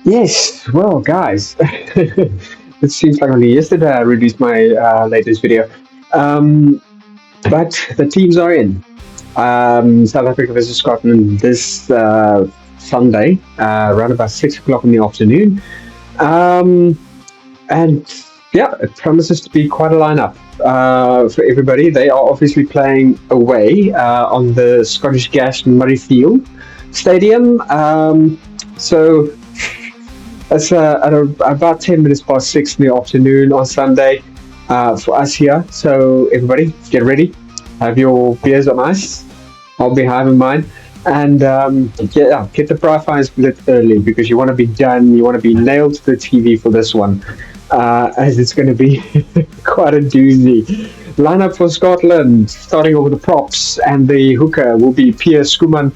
Yes, well, guys, it seems like only yesterday I released my latest video. Um, but the teams are in. South Africa versus Scotland this Sunday, around about 6 o'clock in the afternoon. Um, and yeah, it promises to be quite a lineup for everybody. They are obviously playing away on the Scottish Gas Murrayfield Stadium. So it's about 10 minutes past 6 in the afternoon on Sunday for us here. So, everybody, get ready. Have your beers on ice. I'll be having mine. And get the fires lit early because you want to be done. You want to be nailed to the TV for this one, as it's going to be quite a doozy. Lineup for Scotland, starting over the props and the hooker, will be Pierre Schoeman,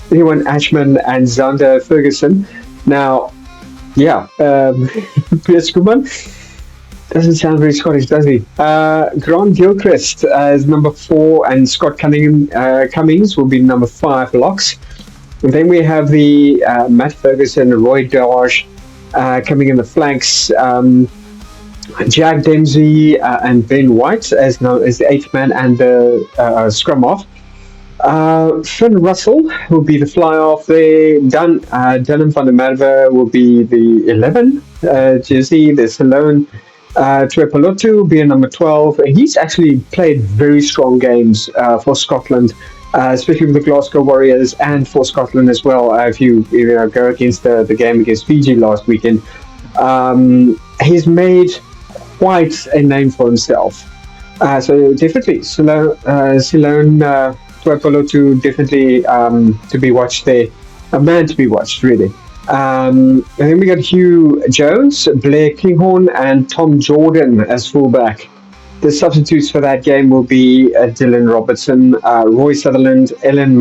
Ewan Ashman, and Xander Ferguson. Now, yeah, Piers Schoeman doesn't sound very Scottish, does he? Grant Gilchrist as number 4, and Scott Cummings will be number 5 locks. And then we have the Matt Ferguson, Roy Darge coming in the flanks. Jack Dempsey and Ben White as the 8th man and the scrum off. Finn Russell will be the fly off there. Dylan van der Merwe will be the 11 jersey. There's Salone Tuipulotu will be a number 12. He's actually played very strong games for Scotland, especially with the Glasgow Warriors and for Scotland as well. If you go against the game against Fiji last weekend, he's made quite a name for himself. So definitely, Salone Tuipulotu definitely to be watched there. A man to be watched, really. And then we got Hugh Jones, Blair Kinghorn, and Tom Jordan as fullback. The substitutes for that game will be Dylan Robertson, Roy Sutherland, Ellen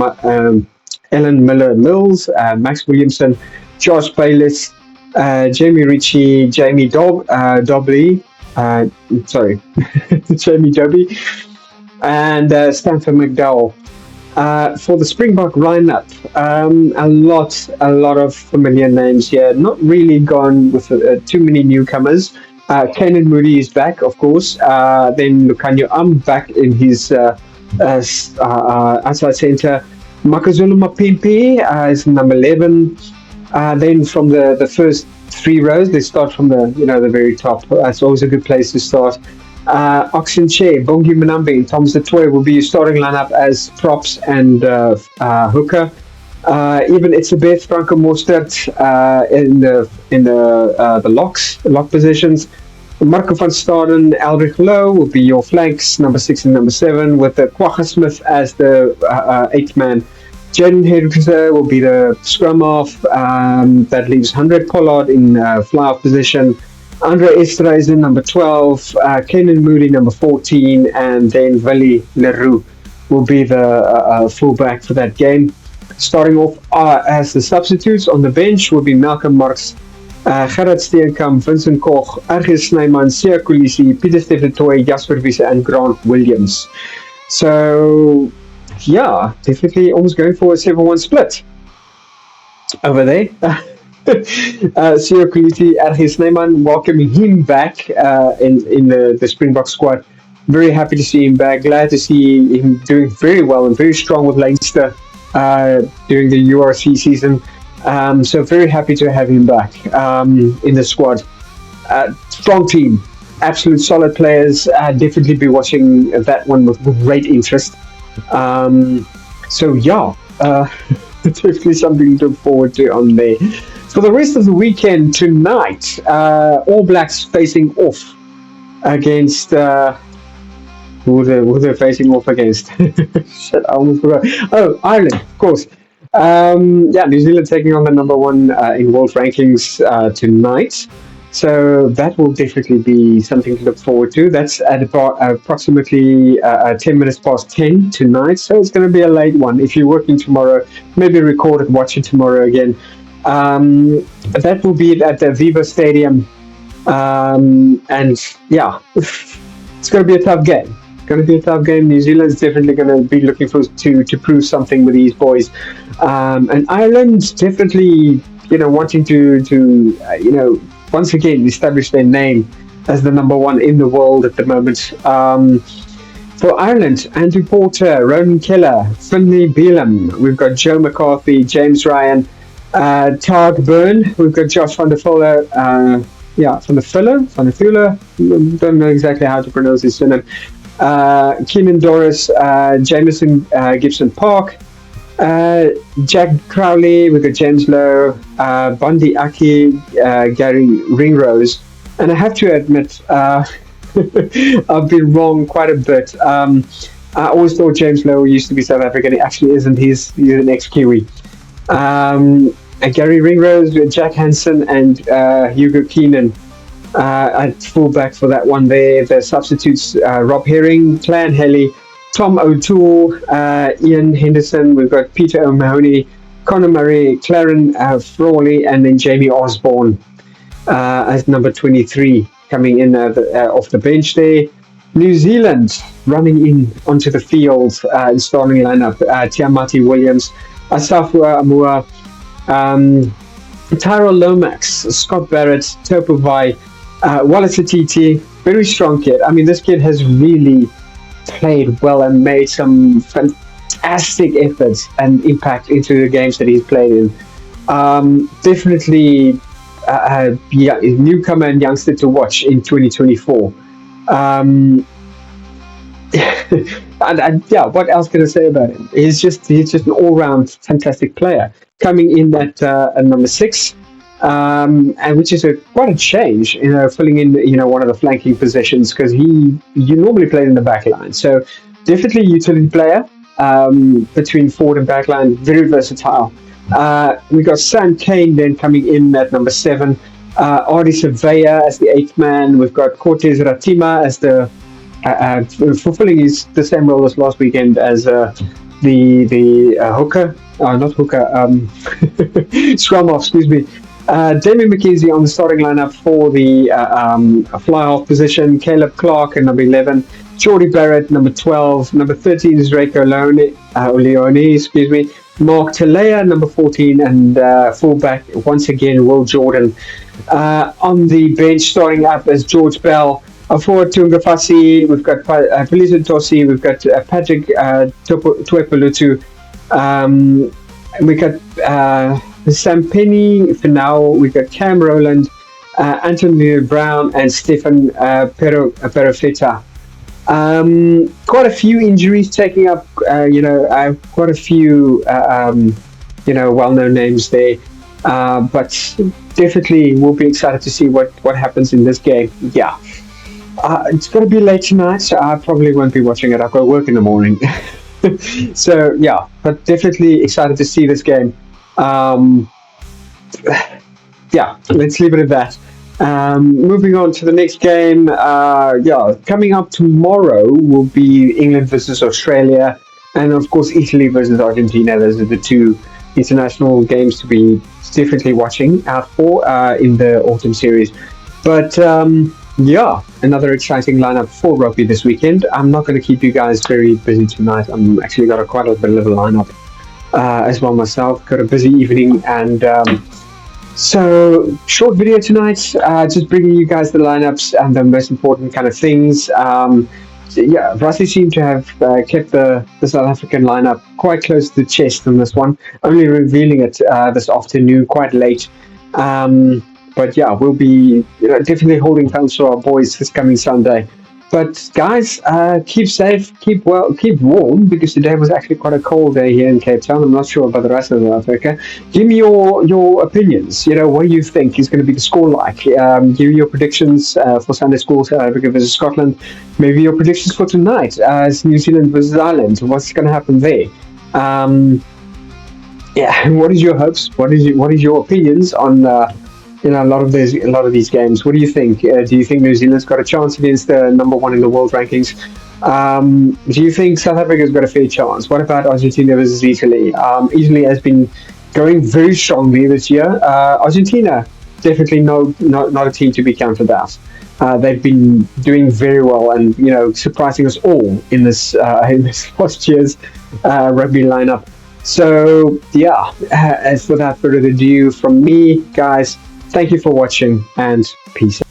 Miller-Mills, Max Williamson, Josh Bayliss, Jamie Ritchie, Jamie Dobbie, Jamie Dobbie, and Stanford McDowell. For the Springbok lineup, a lot of familiar names here. Not really gone with too many newcomers. Kanan Moody is back, of course. Then Lukhanyo back in his outside centre. Makazulu Mapimpi is number 11. Then from the first 3 rows, they start from the very top. That's always a good place to start. Oxenche, Bongi Manambi, and Thomas Toy will be your starting lineup as props and hooker. Even Itzebeth, Franco Mostert in the lock positions. Marco van Staden, Aldrich Lowe will be your flanks, number 6 and number 7, with the Quagga Smith as the 8th man. Jaden Hendrickson will be the scrum off. That leaves 100 Pollard in fly-off position. Andre Esterhuizen, number 12, Kenan Moody, number 14, and then Vali Leroux will be the fullback for that game. Starting off as the substitutes on the bench will be Malcolm Marx, Gerard Steenkamp, Vincent Koch, Argis Snyman, Sia Kulisi, Pieter Stephen Toy, Jasper Wiese, and Grant Williams. So, yeah, definitely almost going for a 7-1 split over there. Sia Kulisi, Argis Snyman, welcoming him back in the Springbok squad. Very happy to see him back. Glad to see him doing very well and very strong with Leinster during the URC season. So very happy to have him back in the squad. Strong team, absolute solid players. Definitely be watching that one with great interest. So yeah, definitely something to look forward to on there. For the rest of the weekend tonight, All Blacks facing off against who they're facing off against. Shit, I almost forgot. Oh, Ireland, of course. New Zealand taking on the number 1 in world rankings tonight. So that will definitely be something to look forward to. That's at about approximately 10 minutes past 10 tonight. So it's going to be a late one. If you're working tomorrow, maybe record it, watch it tomorrow again. That will be at the Viva Stadium. And yeah, it's going to be a tough game. New Zealand's definitely going to be looking to prove something with these boys. And Ireland's definitely wanting to once again establish their name as the number one in the world at the moment. For Ireland, Andrew Porter, Ronan Keller, Finlay Beelum. We've got Joe McCarthy, James Ryan, Targ Byrne. We've got Josh van der Fuller. Van der Fuller. Don't know exactly how to pronounce his surname. Keenan Doris, Jameson Gibson Park, Jack Crowley. We've got James Lowe, Bundy Aki, Gary Ringrose. And I have to admit, I've been wrong quite a bit. I always thought James Lowe used to be South African. He actually isn't. He's an ex-Kiwi. Gary Ringrose, Jack Hansen, and Hugo Keenan at fullback for that one there. The substitutes, Rob Herring, Clan Helly, Tom O'Toole, Ian Henderson. We've got Peter O'Mahony, Conor Murray, Claren Frawley, and then Jamie Osborne as number 23 coming in off the bench there. New Zealand running in onto the field in starting lineup. Tiamati Williams, Asafua Amua, Tyrell Lomax, Scott Barrett, Topo Vai, Wallace Atiti. Very strong kid. I mean, this kid has really played well and made some fantastic efforts and impact into the games that he's played in. Definitely newcomer and youngster to watch in 2024. And what else can I say about him? He's just an all-round fantastic player. Coming in at number 6, and which is quite a change, filling in one of the flanking positions, because you normally played in the back line. So definitely utility player between forward and back line, very versatile. We got Sam Kane then coming in at number 7. Ardi Surveyor as the 8th man. We've got Cortez Ratima as the fulfilling the same role as last weekend as the hooker. Not hooker. Scrum off. Excuse me. Damien McKenzie on the starting lineup for the fly-off position. Caleb Clark at number 11. Jordy Barrett, number 12. Number 13 is Reiko Leone. Excuse me. Mark Talea, number 14, and fullback, once again, Will Jordan. On the bench, starting up as George Bell. For Tungafasi, we've got Felicia Tosi, we've got Patrick Tuepalutu, we got Sam Penny for now, we've got Cam Rowland, Anthony Brown, and Stefan Perofeta. Quite a few injuries taking up, quite a few, well-known names there. But definitely we'll be excited to see what happens in this game. Yeah. It's going to be late tonight, so I probably won't be watching it. I've got work in the morning. So, yeah, but definitely excited to see this game. Yeah, let's leave it at that. Moving on to the next game, coming up tomorrow will be England versus Australia, and of course Italy versus Argentina. Those are the two international games to be definitely watching out for in the autumn series. But another exciting lineup for rugby this weekend. I'm not going to keep you guys very busy tonight. I'm actually got quite a bit of a lineup as well myself. Got a busy evening, and so short video tonight, just bringing you guys the lineups and the most important kind of things. Rusty seemed to have kept the South African lineup quite close to the chest on this one, only revealing it this afternoon quite late. But yeah, we'll be definitely holding hands to our boys this coming Sunday. But guys, keep safe, keep warm, because today was actually quite a cold day here in Cape Town. I'm not sure about the rest of South Africa. Give me your opinions. What do you think is going to be the score like? Give me your predictions for Sunday School, South Africa versus Scotland. Maybe your predictions for tonight as New Zealand versus Ireland. What's going to happen there? What is your hopes? What is your opinions on a lot of these games? What do you think? Do you think New Zealand's got a chance against the number one in the world rankings? Do you think South Africa's got a fair chance? What about Argentina versus Italy? Italy has been going very strongly this year. Argentina, definitely not a team to be counted out. They've been doing very well and surprising us all in this last year's rugby lineup. So yeah, as without further ado from me, guys, thank you for watching and peace